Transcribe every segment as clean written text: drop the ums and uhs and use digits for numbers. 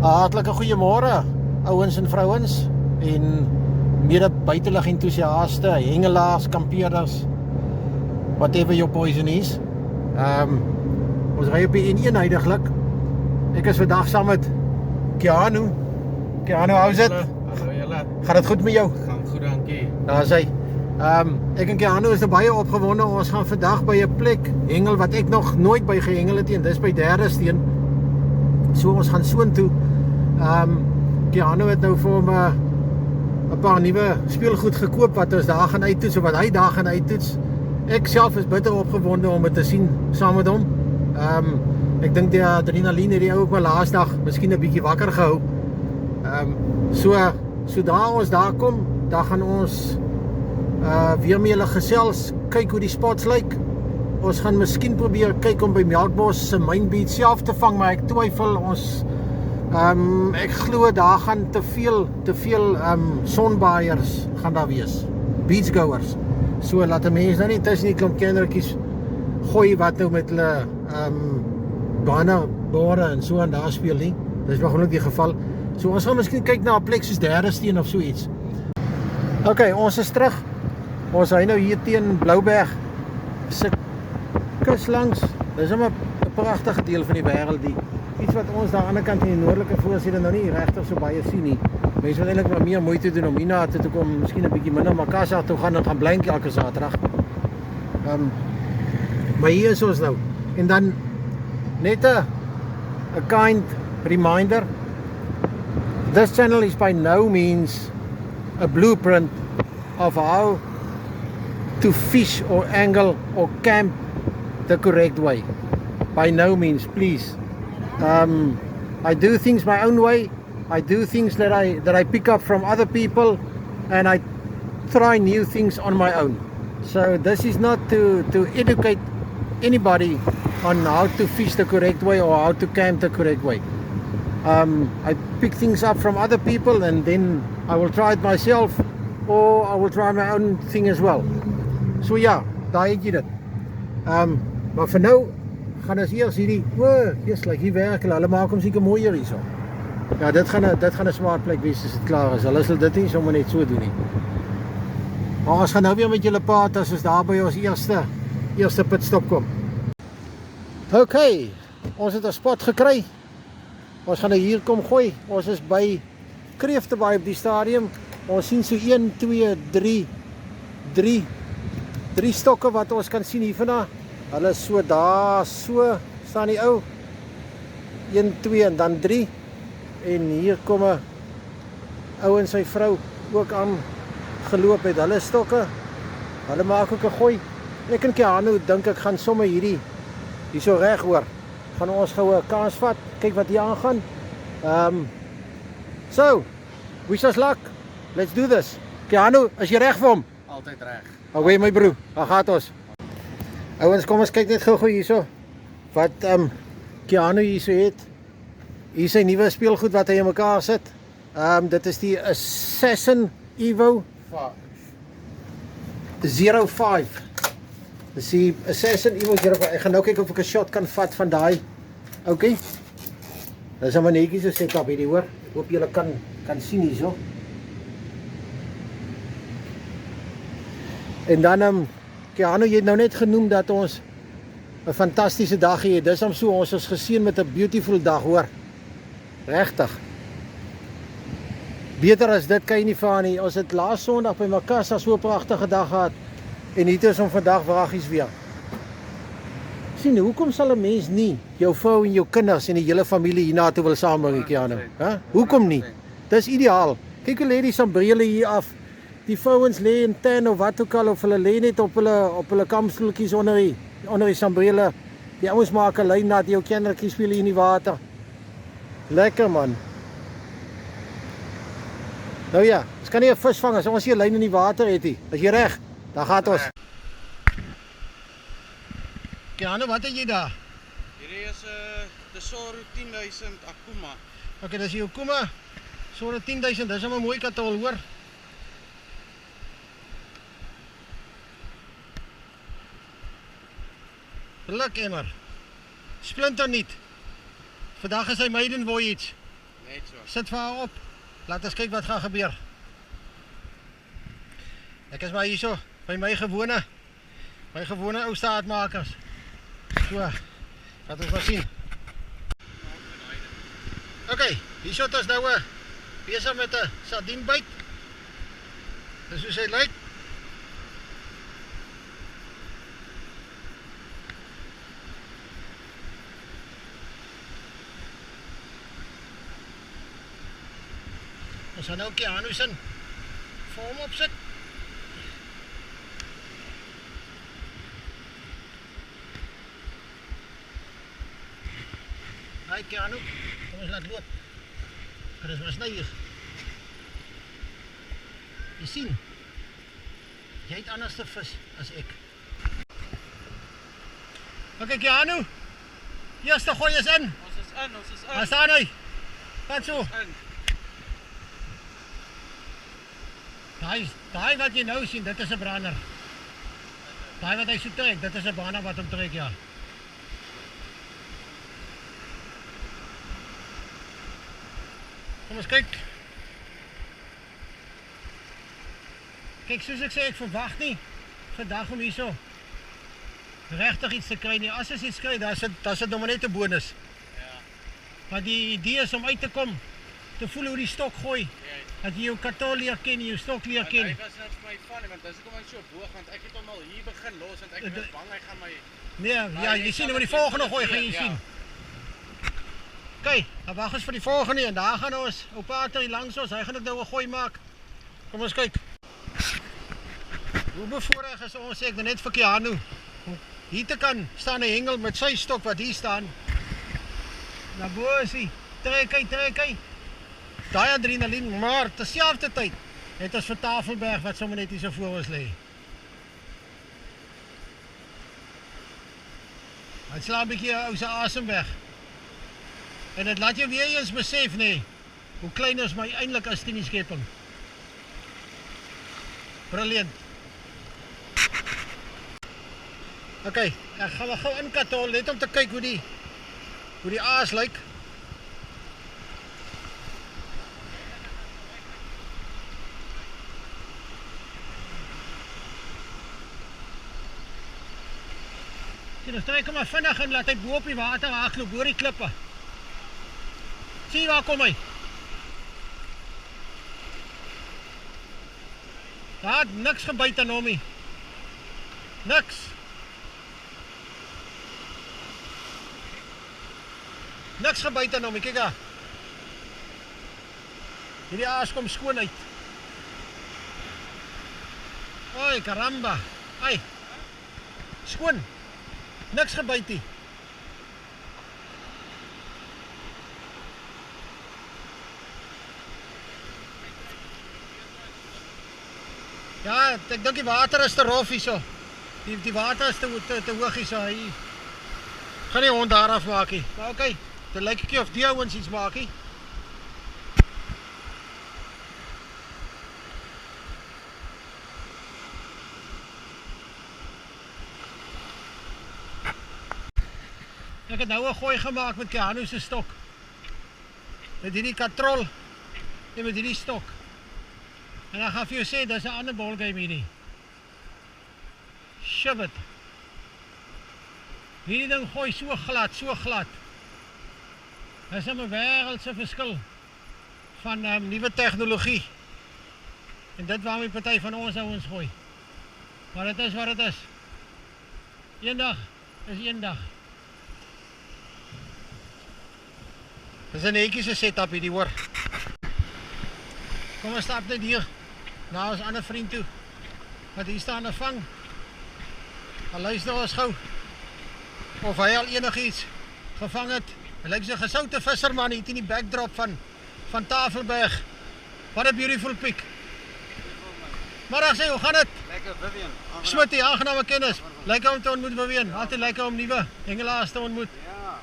Hartlike goeiemôre, ouens en vrouens en mede buitelug enthousiaste, hengelaars, kampeerders, whatever your poison is. Ons ry op die N1 huidiglik. Ek is vandag saam met Keanu. Keanu, how's it? Hallo julle. Gaan dit goed met jou? Gaan goed, dankie. Daar is hy. Ek en Keanu is baie opgewonde. Ons gaan vandag by 'n plek hengel wat ek nog nooit by gehengel het nie. Dis by Derde Steen. So ons gaan soontoe. Keanu het nou vir hom 'n paar nuwe speelgoed gekoop wat ons daar gaan uittoets, of wat hy daar gaan uittoets. Ek self is bitter opgewonde om dit te sien saam met hom. Ek dink die adrenaline het die ou ook wel laasdag miskien 'n bietjie wakker gehou. Sodra ons daar kom, dan gaan ons weer met julle gesels, kyk hoe die spots lyk. Ons gaan miskien probeer kyk om by Melkbos se Main Beach self te vang, maar ek twyfel ons ek glo daar gaan te veel sonbaaiers gaan daar wees. Beachgoers. So laat 'n mens nou nie tussen die klomp kindertjies gooi wat nou met hulle bane en so en daar speel nie. Dis nog nooit die geval. So ons gaan miskien kyk na 'n plek soos Derde Steen of so iets. Okay, ons is terug. Ons ry nou hier teen Blouberg se kus langs. Dis 'n pragtige deel van die wêreld, die iets wat ons daar aan die ander kant in die noordelike voorsede nou nie regtig so baie sien nie. Mense moet eintlik maar meer moeite doen om hierna toe te kom, miskien 'n bietjie minder Makassar toe gaan en gaan blink elke Saterdag. Maar hier is ons nou. En dan net 'n kind reminder. This channel is by no means a blueprint of how to fish or angle or camp the correct way. By no means, please. I do things my own way. I do things that I pick up from other people, and I try new things on my own. So this is not to educate anybody on how to fish the correct way or how to camp the correct way. I pick things up from other people and then I will try it myself, or I will try my own thing as well. So ja, daar het jy dit. Maar vir nou gaan ons eers hierdie, like hier werk hulle maak hom seker mooier hierso. Ja, dit gaan 'n smart plek wees as dit klaar is. Hulle sal dit nie sommer net so doen nie. Maar ons gaan nou weer met julle praat as ons daar by ons eerste pitstop kom. Okay, ons het 'n spot gekry. Ons gaan nou hier kom gooi. Ons is by Kreeftebaai op die stadium. Ons sien so 1, 2, 3 stokke wat ons kan sien hiervandaan. Hulle is so daar, so staan die ou. 1, 2 en dan 3. En hier kom 'n ou en sy vrou ook aan geloop met hulle stokke. Hulle maak ook 'n gooi. Ek en Keanu dink ek gaan sommer hierso reg hoor. Gaan ons gou 'n kans vat, kyk wat hier aangaan. So, wish us luck. Let's do this. Keanu, is jy reg vir hom? Altyd reg. Okay my broer, daar gaan ons. Ouens, kom ons kyk net gou hierso wat Keanu hierso het. Hier is sy nuwe speelgoed wat hy in mekaar sit. Dit is die Assassin Evo 05. Dis die Assassin Evo 05. Ek gaan nou kyk of ek 'n shot kan vat van daai. Okay. Dis 'n netjie so setup hierdie hoor. Ek hoop julle kan sien hierso. En dan Keanu, jy het nou net genoem dat ons 'n fantastiese dag hier het. Dis hom so, ons is geseën met 'n beautiful dag hoor. Regtig. Beter as dit kan jy nie vaar nie. Ons het laas Sondag by Makassar so 'n pragtige dag gehad. En hier is hom vandag wraggies weer. Sien, hoekom sal 'n mens nie jou vrou en jou kinders en die hele familie hierna toe wil saambring, Keanu? Hoekom nie? Dis ideaal. Kyk hoe lê die sambrele hier af. Die vrouens lê in tent of wat ook al, of hulle lê net op hulle kampstoeltjies onder die sambrele. Die ouens maak 'n lyn nat, jou kindertjies speel hier in die water. Lekker man. Nou ja, ons kan nie 'n vis vang as ons hier 'n lyn in die water het nie. Is jy reg? Daar gaan ons. Keanu, wat het jy daar? Hierdie is 'n Tesoro 10000 Akuma. Okay, dis die Akuma. So 10.000, dis 'n mooi katol hoor. Blik emmer. Splinternuut. Vandag is hy maiden voyage. Net so. Sit vir haar op. Laat ons kyk wat gaan gebeur. Ek is maar hierso by my gewone ou staatmakers. So, laat ons maar sien. Okay, hierso het ons nou besig met 'n sardienbyt. Dis hoe sy lyk. Ons gaan nou Keanu se vorm opsit. Hi Keanu, kom ons laat loop. Kan ons maar sny hier. Jy sien, jy het anders te vis as ek. Okay Keanu, eerste gooi is in. Ons is in. Waar staan hy? Wat so? In. Daai wat jy nou sien, dit is 'n brander. Daai wat hy so trek, dit is 'n brander wat hom trek, ja. Kom ons kyk. Kyk, soos ek sê, ek verwag nie vandag om hierso regtig iets te kry nie. As ons iets kry, dan is dit nog maar net 'n bonus. Ja. Maar die idee is om uit te kom, te voel hoe die stok gooi. Ja. Dat jy jou kartel leer ken, jou stok leer ken. Hy was net vir my funny, want dis hoekom hy so boog, want ek het hom al hier begin los en ek was bang hy gaan my... Nee, ja, jy sien, maar die volgende gooi gaan jy sien. Kyk, dan wag ons vir die volgende en daar gaan ons, ou pater hier langs ons, hy gaan ook nou 'n gooi maak. Kom ons kyk. Hoe bevoorreg is ons, sê ek net vir Keanu, om hier te kan staan 'n hengel met sy stok wat hier staan. Na bo is hy, trek hy. Daai adrenalien, maar terselfdertyd het ons vir Tafelberg wat sommer net hier so voor ons lê. Hy slaan 'n bietjie ou se asem weg. En dit laat jou weer eens besef, nee, hoe klein ons my eintlik is in die skepping. Brilliant. Okay, ek gaan wel gou in katol net om te kyk hoe die aas lyk. Dan trek hom maar vinnig en laat hy bo op die water hardloop oor die klippe. Sien waar kom hy? Daar het niks gebyt aan hom nie. Niks. Niks gebyt aan hom nie, kyk daar. Hierdie aas kom skoon uit. Oi, caramba. Ai. Skoon. Niks gebyt nie. Ja, ek dink die water is te rof hierso. Die water is te hoog hierso. Hy gaan nie hond daar af maak nie. Maar okay, dit lyk ekie of die ouens iets maak nie. Ek het nou 'n gooi gemaak met Keanu se stok. Met hierdie katrol en met hierdie stok. En ek gaan vir jou sê, dis 'n ander ballgame hierdie. Shove it. Hierdie ding gooi so glad, so glad. Dis 'n wêreldse verskil van nuwe tegnologie. En dit waarmee party van ons ouens gooi. Maar dit is wat dit is. Eendag is eendag. Dis 'n netjiese setup hierdie hoor. Kom ons stap net hier na ons ander vriend toe. Wat hier staan en vang. Al luister ons gou. Of hy al enigiets gevang het. Hy lyk so 'n gesoute visserman hier in die backdrop van Tafelberg. What a beautiful pic. Middag sê, hoe gaan dit? Lekker, Vivian. Smitty, aangename kennis. Lekker om te ontmoet, Vivian. Altyd lekker om nuwe hengelaars te ontmoet. Ja.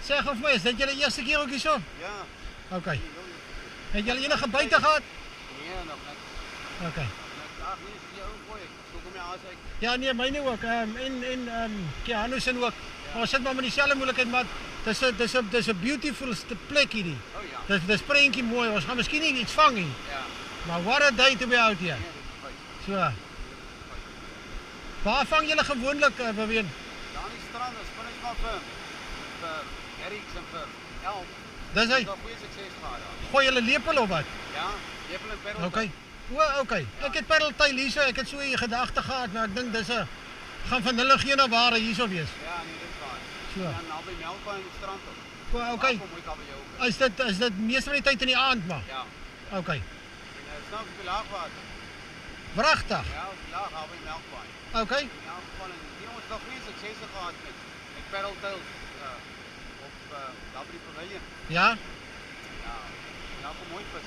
Zeg of my, is dit julle eerste keer ook hier so? Ja. Okay. Het julle enige buite gehad? Nee, nog net. Okay. Ag nee, jy ook gooi. So kom jy aan sê. Ja nee, myne ook. En Keanu se ook. Ja. Ons sit maar met dieselfde moeilikheid, maar dis 'n beautiful plek hierdie. Oh ja. Dis prentjie mooi. Ons gaan miskien nie iets vang nie. Ja. Maar what a day to be out here. So. Waar vang julle gewoonlik, Vivian? Daar aan die strand, is spinneys maar vir herricks en vir elk. Dis hy. Daar goeie sukses gehad daar. Gooi julle lepel of wat? Ja, lepel en perl. Okay. Okay. Ek het Pareltail hierso, ek het so 'n gedagte gehad, maar ek dink dis 'n gaan van hulle geen na ware hierso wees. Ja, nee, dit gaan. So. Ja, naby Melkbaai in die strand op. Okay. Kom mooi kabel jou. Is dit meeste van die tyd in die aand maar? Ja. Okay. En is nou vir laagwater. Wragtig. Ja, laag naby Melkbaai. Okay. In elk geval en die ons nog nie sukses gehad met Pareltail op daar by die pavilion. Ja. Ja. Nou kom mooi vis.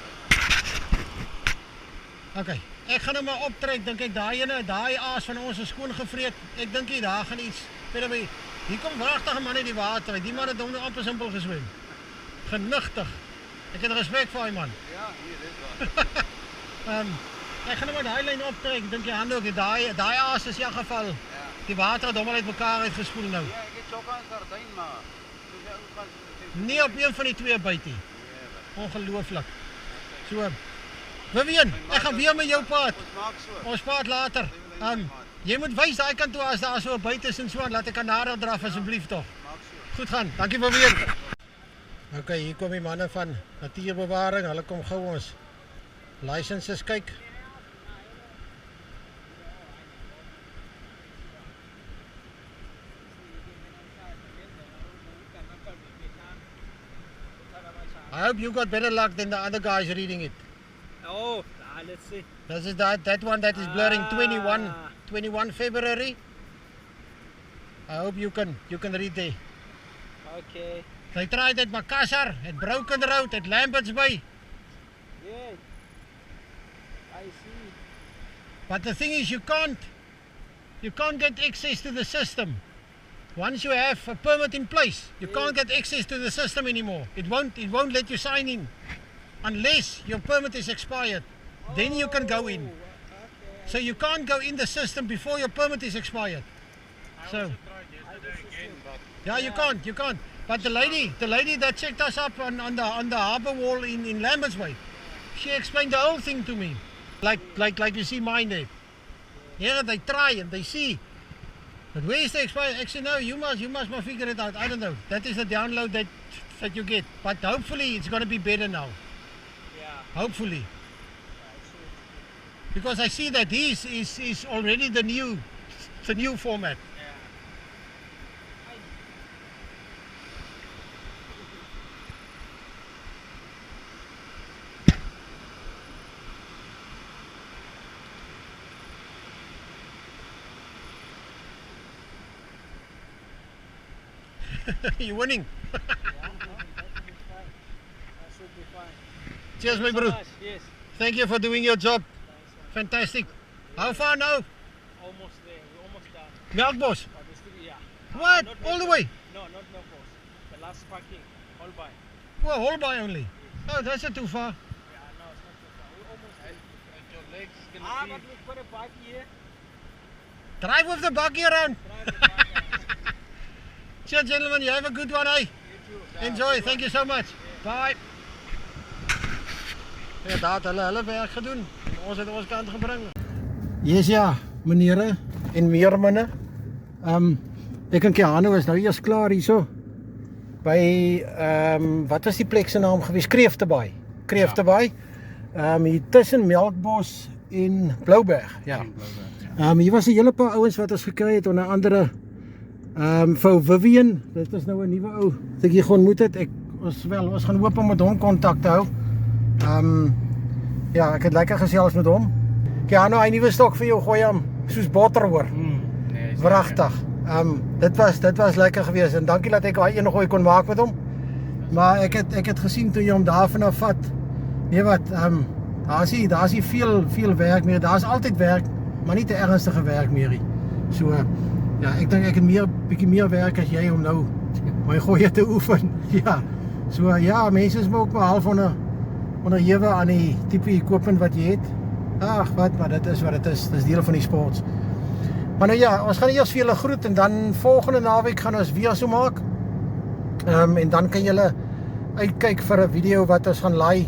Okay. Ek gaan nou maar optrek, dink ek daai aas van ons is skoon gevreet. Ek dink jy daar gaan iets. Weet jy, hier kom wragtige man uit die water uit. Die man het hom nou amper simpel geswem. Genigtig. Ek het respek vir hy man. Ja, hier dit waar. Ek gaan nou maar daai lyn optrek. Dink jy handdoek, daai aas is in elk geval. Ja. Die water het hom al uit mekaar uitgespoel nou. Ja, ek het chokka en sardyn maar. Soos jy ook gaan Nie op een van die twee byt nie. Ongelooflik. So. Vivian, ek gaan weer met jou praat. Ons maak so. Ons praat later. Jy moet wys daai kant toe as daar so 'n byt is en so aan, laat ek kan nader draf asseblief tog. Maak so. Goed gaan. Dankie Vivian. Okay, hier kom die manne van natuurbewaring. Hulle kom gou ons lisenses kyk. I hope you got better luck than the other guys reading it. Oh, let's see. This is that one that is blurring 21 February. I hope you can read there. Okay. They tried at Makassar, at Broken Road, at Lambert's Bay. Yeah. I see. But the thing is you can't get access to the system. Once you have a permit in place, you can't get access to the system anymore. It won't let you sign in unless your permit is expired. Then you can go in. Okay. So you can't go in the system before your permit is expired. So Tried yesterday again, but yeah, you can't. But the lady that checked us up on the harbour wall in Lambert's Bay, she explained the whole thing to me. Like you see mine there. Yeah, they try and they see. But where is the expired? Actually, no, you must figure it out. I don't know. That is the download that you get. But hopefully it's going to be better now. Yeah. Hopefully. Because I see that this is already the new format. You're winning. Yeah, that should be fine. Cheers, my So bro. much, yes. Thank you for doing your job. Fantastic. How far now? Almost there. We're almost done. Melkbos. But we still, yeah. What? Not All the Melkbos. way? No, not Melkbos. The last parking. All by. Well, Holby only. Oh, that's not too far. Yeah, no, it's not so far. We're almost there. and your legs But we've got a bike here. Drive with the buggy around. Drive the bike around. Cheers, gentlemen. You have a good one, eh? You too. Enjoy. Thank you so much. Bye. Ja, daar het hulle werk gedoen. Ons het ons kant gebring. Yes, ja, menere en meer manne. Ek en Keanu is nou eers klaar hierso. By wat was die plek se naam gewees? Kreeftebaai. Kreeftebaai. Hier tussen Melkbos en Blouberg. Ja. Hier was 'n hele paar ouens wat ons gekry het onder andere vir Vivian. Dit is nou 'n nuwe ou wat ek hier ontmoet het. Ons gaan hoop om met hom kontak te hou. Ja, ek het lekker gesels met hom. Keanu, hy nuwe stok vir jou gooi hom soos botter hoor. Nee, Wragtig. Dit was lekker geweest en dankie dat ek daai een gooi kon maak met hom. Maar ek het gesien toe jy hom daarvan af vat. Nee wat, daar's nie veel werk meer. Daar's altyd werk, maar nie te ernstige werk meer nie. So ja, ek dink ek het bietjie meer werk as jy om nou my gooi te oefen. Ja. So ja, mense is ook maar half onderhewe aan die tipe equipment wat jy het. Ag, wat, maar dit is wat dit is. Dis deel van die sports. Maar nou ja, ons gaan eers vir julle groet en dan volgende naweek gaan ons weer so maak. En dan kan julle uitkyk vir 'n video wat ons gaan laai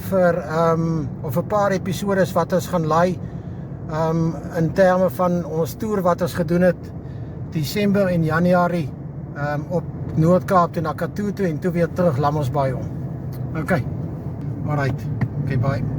vir of 'n paar episodes wat ons gaan laai in terme van ons toer wat ons gedoen het Desember en Januarie op Noord-Kaap toe na Katoe toe en toe weer terug Lammasbaai om. Okay. Alright. Okay, bye.